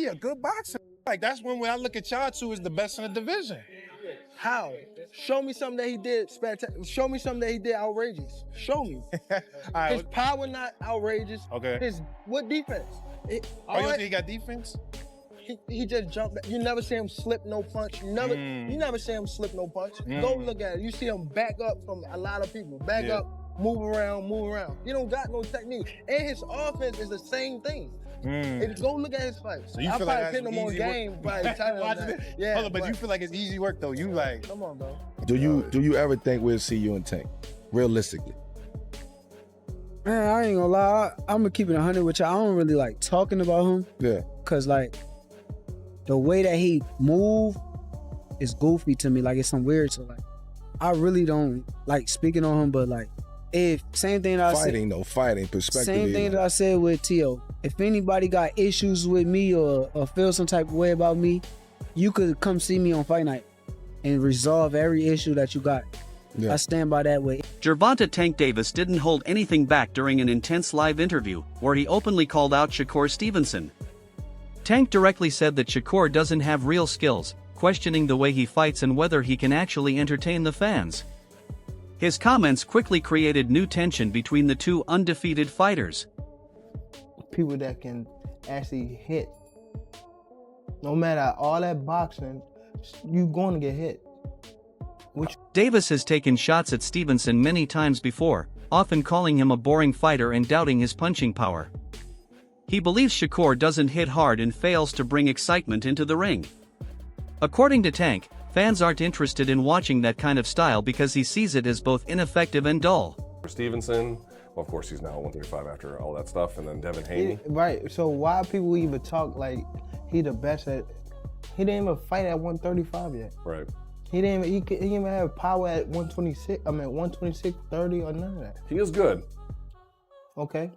be a good boxer. Like, that's one way I look at y'all two as the best in the division. How? Show me something that he did spectacular. Show me something that he did outrageous. Show me. Right, his power not outrageous. Okay. What defense? You don't think he got defense? He just jumped back. You never see him slip no punch. You never see him slip no punch. Go look at it. You see him back up from a lot of people. Back up, move around. He don't got no technique. And his offense is the same thing. Go look at his fights. So you I feel probably like hit him on game by Yeah, hold on, but you feel like it's easy work though. You like, come on, bro. Do you ever think we'll see you in Tank? Realistically. Man, I ain't gonna lie. I'm gonna keep it 100 with you. I don't really like talking about him. Yeah. Cause like the way that he move is goofy to me. Like it's some weird. So like I really don't like speaking on him. But like if same thing that fighting perspective. Same thing that I said with T.O. If anybody got issues with me or feel some type of way about me, you could come see me on fight night and resolve every issue that you got. Yeah. I stand by that way. Gervonta Tank Davis didn't hold anything back during an intense live interview where he openly called out Shakur Stevenson. Tank directly said that Shakur doesn't have real skills, questioning the way he fights and whether he can actually entertain the fans. His comments quickly created new tension between the two undefeated fighters. People that can actually hit. No matter all that boxing, you're going to get hit. Davis has taken shots at Stevenson many times before, often calling him a boring fighter and doubting his punching power. He believes Shakur doesn't hit hard and fails to bring excitement into the ring. According to Tank, fans aren't interested in watching that kind of style because he sees it as both ineffective and dull. Stevenson, well, of course he's now 135 after all that stuff, and then Devin Haney. Right, so why people even talk like he the best at, he didn't even fight at 135 yet. Right. He didn't even have power at 126, 126, 30 or none of that. He is good. Okay.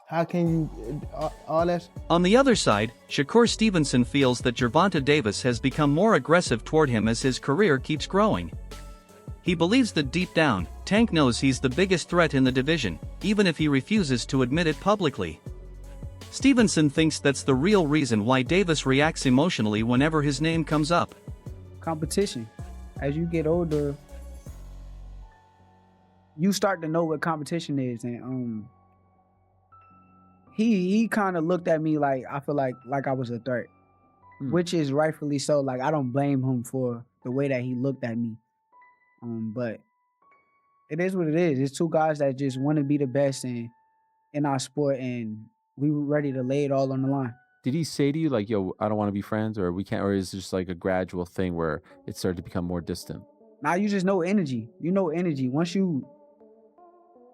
How can you, all that? On the other side, Shakur Stevenson feels that Gervonta Davis has become more aggressive toward him as his career keeps growing. He believes that deep down, Tank knows he's the biggest threat in the division, even if he refuses to admit it publicly. Stevenson thinks that's the real reason why Davis reacts emotionally whenever his name comes up. Competition. As you get older, you start to know what competition is, and he kind of looked at me like I feel like I was a threat, which is rightfully so. Like I don't blame him for the way that he looked at me, but it is what it is. It's two guys that just want to be the best in our sport, and we were ready to lay it all on the line. Did he say to you like, yo, I don't want to be friends, or we can't, or is it just like a gradual thing where it started to become more distant? Now you just know energy. You know energy. Once you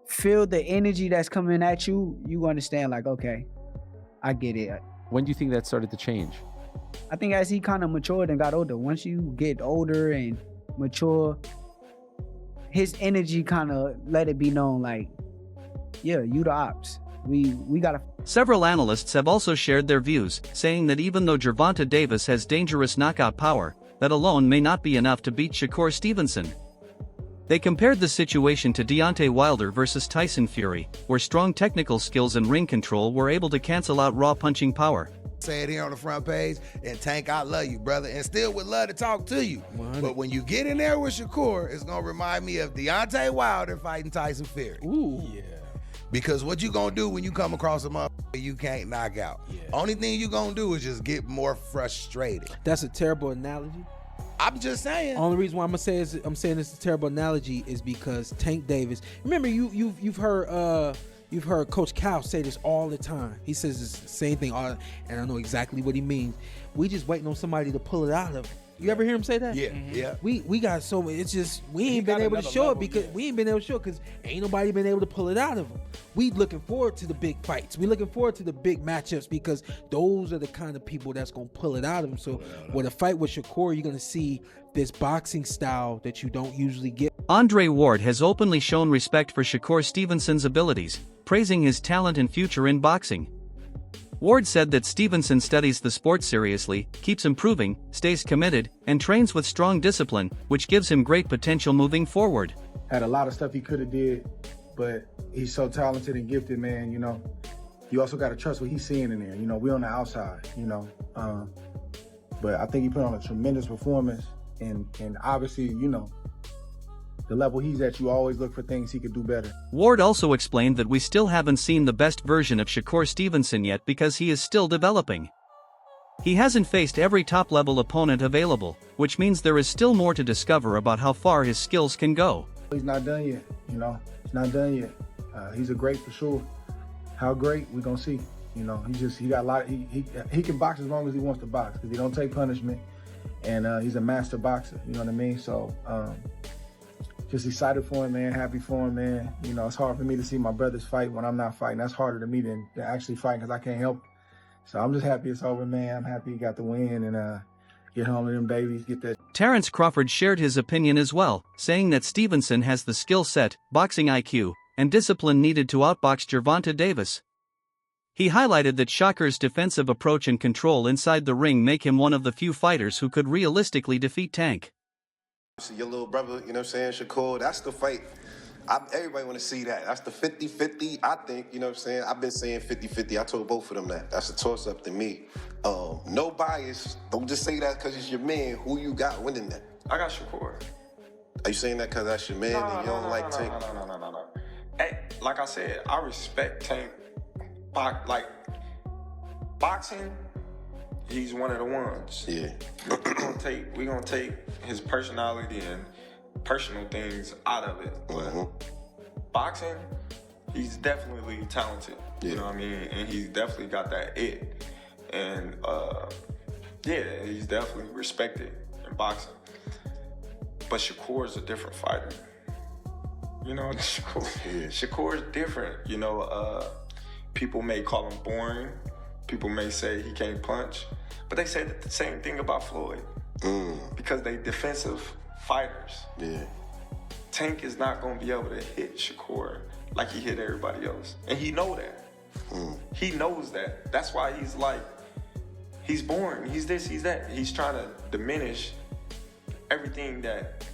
feel the energy that's coming at you, you understand like, okay, I get it. When do you think that started to change? I think as he kind of matured and got older. Once you get older and mature, his energy kind of let it be known like, yeah, you the ops. We gotta. Several analysts have also shared their views, saying that even though Gervonta Davis has dangerous knockout power, that alone may not be enough to beat Shakur Stevenson. They compared the situation to Deontay Wilder versus Tyson Fury, where strong technical skills and ring control were able to cancel out raw punching power. Say it here on the front page, and Tank, I love you, brother, and still would love to talk to you. 100. But when you get in there with Shakur, it's gonna remind me of Deontay Wilder fighting Tyson Fury. Ooh. Yeah. Because what you gonna do when you come across a motherfucker you can't knock out? Yeah. Only thing you gonna do is just get more frustrated. That's a terrible analogy. I'm just saying. Only reason why I'm saying it's a terrible analogy is because Tank Davis. Remember, you've heard Coach Cal say this all the time. He says the same thing, and I know exactly what he means. We just waiting on somebody to pull it out of him. You ever hear him say that? Yeah, yeah. We got so much. It's just we ain't been able to show it because ain't nobody been able to pull it out of him. We looking forward to the big fights. We looking forward to the big matchups because those are the kind of people that's gonna pull it out of him. So with a fight with Shakur, you're gonna see this boxing style that you don't usually get. Andre Ward has openly shown respect for Shakur Stevenson's abilities, praising his talent and future in boxing. Ward said that Stevenson studies the sport seriously, keeps improving, stays committed, and trains with strong discipline, which gives him great potential moving forward. Had a lot of stuff he could have did, but he's so talented and gifted, man, you know. you also got to trust what he's seeing in there. You know, we on the outside, you know. But I think he put on a tremendous performance. And obviously, you know, the level he's at, you always look for things he could do better. Ward also explained that we still haven't seen the best version of Shakur Stevenson yet because he is still developing. He hasn't faced every top-level opponent available, which means there is still more to discover about how far his skills can go. He's not done yet, you know. He's not done yet. He's a great for sure. How great, we gonna see. You know, he got a lot. He can box as long as he wants to box because he don't take punishment, and he's a master boxer. You know what I mean? So, just excited for him, man. Happy for him, man. You know, it's hard for me to see my brothers fight when I'm not fighting. That's harder to me than to actually fight because I can't help it. So I'm just happy it's over, man. I'm happy he got the win and get home to them babies, get that. Terrence Crawford shared his opinion as well, saying that Stevenson has the skill set, boxing IQ, and discipline needed to outbox Gervonta Davis. He highlighted that Shakur's defensive approach and control inside the ring make him one of the few fighters who could realistically defeat Tank. Your little brother, you know what I'm saying, Shakur, that's the fight. Everybody want to see that. That's the 50-50, I think, you know what I'm saying? I've been saying 50-50. I told both of them that. That's a toss-up to me. No bias. Don't just say that because it's your man. Who you got winning that? I got Shakur. Are you saying that because that's your man and you don't like Tank? No. Hey, like I said, I respect Tank. Like, boxing, he's one of the ones. Yeah. we gonna take his personality and personal things out of it. But boxing, he's definitely talented. Yeah. You know what I mean? And he's definitely got that it. And yeah, he's definitely respected in boxing. But Shakur is a different fighter. You know, Shakur is different. You know, people may call him boring. People may say he can't punch. But they say the same thing about Floyd. Because they defensive fighters. Yeah. Tank is not going to be able to hit Shakur like he hit everybody else. And he know that. He knows that. That's why he's like, he's boring. He's this, he's that. He's trying to diminish everything that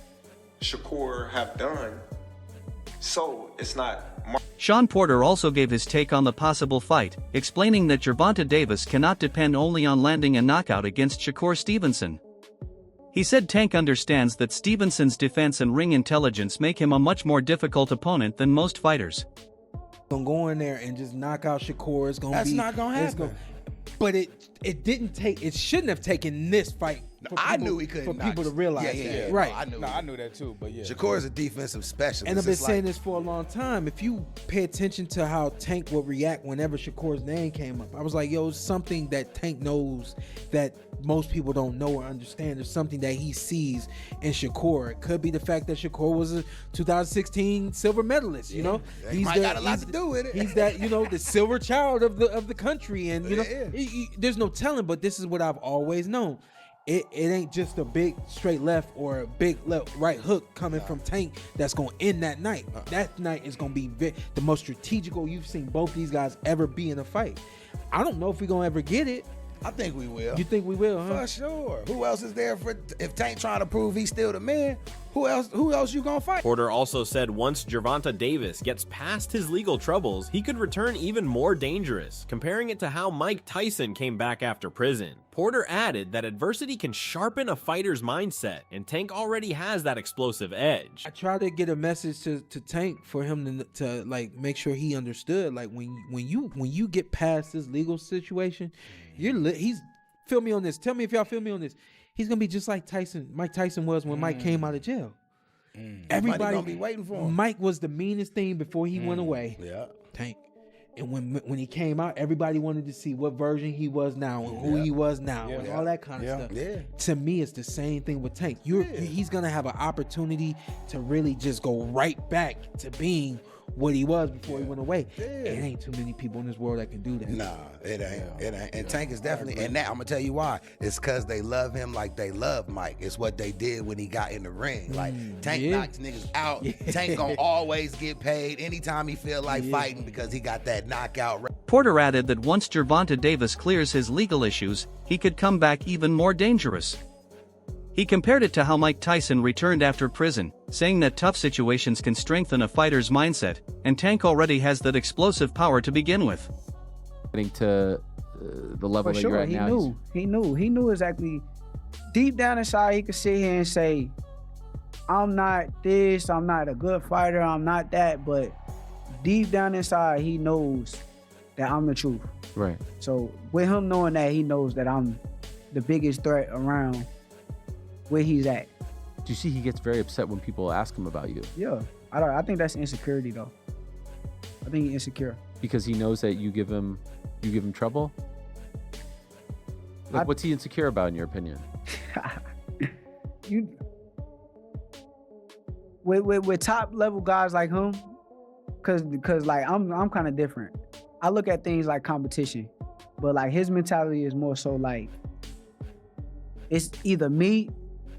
Shakur have done. So it's not... Sean Porter also gave his take on the possible fight, explaining that Gervonta Davis cannot depend only on landing a knockout against Shakur Stevenson. He said Tank understands that Stevenson's defense and ring intelligence make him a much more difficult opponent than most fighters. Gonna go in there and just knock out Shakur. It's gonna That's not gonna happen. But it didn't take. It shouldn't have taken this fight. I knew he couldn't. For people to realize that. Right. I knew that too. But yeah, Shakur is a defensive specialist. And I've been saying this for a long time. If you pay attention to how Tank would react whenever Shakur's name came up, I was like, yo, it's something that Tank knows that most people don't know or understand. There's something that he sees in Shakur. It could be the fact that Shakur was a 2016 silver medalist. You know, he's got a lot to do with it. He's that, you know, the silver child of the country, and you know, there's no telling. But this is what I've always known. It ain't just a big straight left or a big left right hook coming from Tank that's going to end that night. That night is going to be the most strategical you've seen both these guys ever be in a fight. I don't know if we're going to ever get it. I think we will. You think we will, huh? For sure. Who else is there for if Tank trying to prove he's still the man? Who else you gonna fight? Porter also said once Gervonta Davis gets past his legal troubles, he could return even more dangerous, comparing it to how Mike Tyson came back after prison. Porter added that adversity can sharpen a fighter's mindset, and Tank already has that explosive edge. I tried to get a message to Tank for him to like make sure he understood, like when you get past this legal situation, he's feel me on this. Tell me if y'all feel me on this. He's gonna be just like Mike Tyson was when Mike came out of jail. Everybody gonna be waiting for him. Mike was the meanest thing before he went away. Yeah, Tank. And when he came out, everybody wanted to see what version he was now and who he was now and all that kind of stuff. Yeah. To me, it's the same thing with Tank. He's gonna have an opportunity to really just go right back to being what he was before he went away. It ain't too many people in this world that can do that. Nah, it ain't. And Tank is definitely, and now I'm gonna tell you why. It's cause they love him like they love Mike. It's what they did when he got in the ring. Like Tank knocks niggas out. Tank gonna always get paid anytime he feel like fighting because he got that knockout. Porter added that once Gervonta Davis clears his legal issues, he could come back even more dangerous. He compared it to how Mike Tyson returned after prison, saying that tough situations can strengthen a fighter's mindset, and Tank already has that explosive power to begin with. getting to the level For that you're sure, at he now. knew. He knew exactly. Deep down inside, he could sit here and say, I'm not this, I'm not a good fighter, I'm not that, but deep down inside, he knows that I'm the truth. Right. So with him knowing that, he knows that I'm the biggest threat around where he's at. Do you see he gets very upset when people ask him about you? Yeah, I think that's insecurity though. I think he's insecure. Because he knows that you give him trouble? Like, what's he insecure about in your opinion? You with top level guys like him, cause like I'm kind of different. I look at things like competition, but like his mentality is more so like it's either me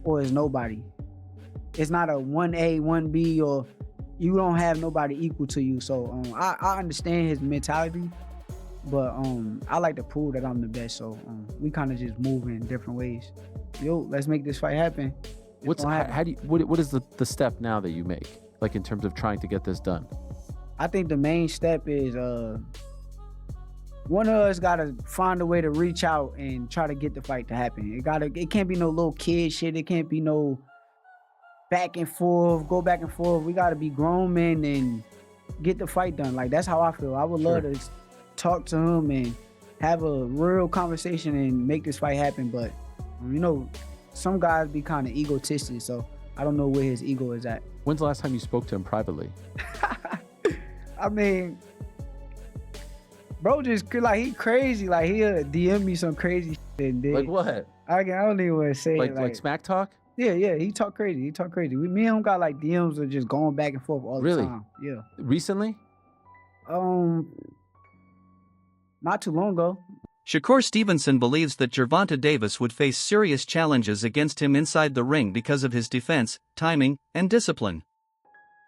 or it's nobody. It's not a 1A, 1B, or you don't have nobody equal to you. So I understand his mentality, but I like to prove that I'm the best. So we kind of just move in different ways. Yo, let's make this fight happen. What is the step now that you make, like in terms of trying to get this done? I think the main step is one of us gotta find a way to reach out and try to get the fight to happen. It can't be no little kid shit. It can't be no back and forth, go back and forth. We gotta be grown men and get the fight done. Like, that's how I feel. I would love to talk to him and have a real conversation and make this fight happen. But you know, some guys be kind of egotistic, so I don't know where his ego is at. When's the last time you spoke to him privately? I mean, bro, just like he crazy. Like he'll DM me some crazy shit. And then, Like what? I don't even want to say it. Like smack talk? Yeah, he talk crazy. Me and him got like DMs of just going back and forth all the time. Yeah. Recently? Not too long ago. Shakur Stevenson believes that Gervonta Davis would face serious challenges against him inside the ring because of his defense, timing, and discipline.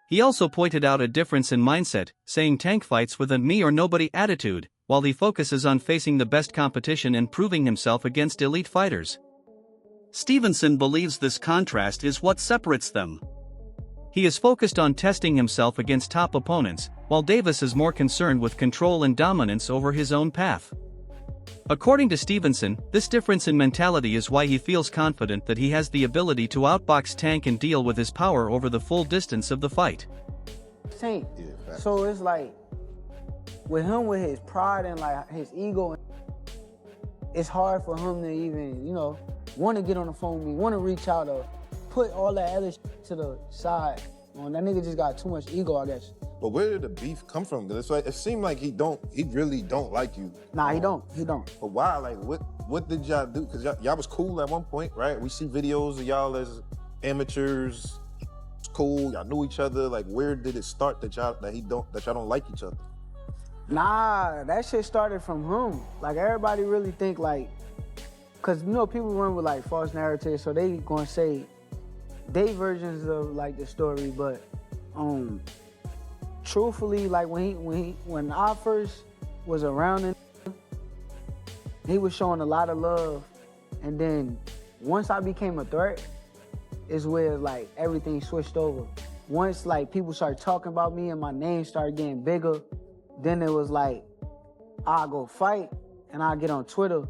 He also pointed out a difference in mindset, saying Tank fights with a me or nobody attitude, while he focuses on facing the best competition and proving himself against elite fighters. Stevenson believes this contrast is what separates them. He is focused on testing himself against top opponents, while Davis is more concerned with control and dominance over his own path. According to Stevenson, this difference in mentality is why he feels confident that he has the ability to outbox Tank and deal with his power over the full distance of the fight. Tank. So it's like, with him, with his pride and like his ego, it's hard for him to even, want to get on the phone with me, want to reach out or put all that other shit to the side. That nigga just got too much ego, I guess. But where did the beef come from? Because it seemed like he really don't like you. Nah, he don't. But why? Like, what did y'all do? Because y'all was cool at one point, right? We see videos of y'all as amateurs. It's cool. Y'all knew each other. Like, where did it start that y'all don't like each other? Nah, that shit started from him. Like, everybody really think like, cause people run with like false narratives, so they gonna say they versions of like the story, but truthfully, like when I first was around him, he was showing a lot of love, and then once I became a threat, is where like everything switched over. Once like people started talking about me and my name started getting bigger, then it was like I'll go fight and I'll get on Twitter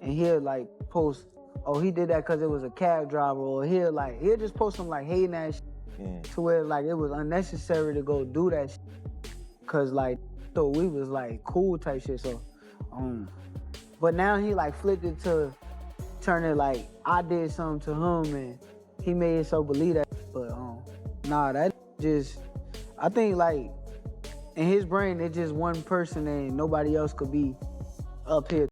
and he'll like post, oh, he did that because it was a cab driver, or he'll just post some like hating ass shit to where like it was unnecessary to go do that shit. Cause like, so we was like cool type shit. So, but now he like flipped it to turn it like I did something to him and he made it so believe that. But nah, that just, I think like in his brain it's just one person and nobody else could be up here.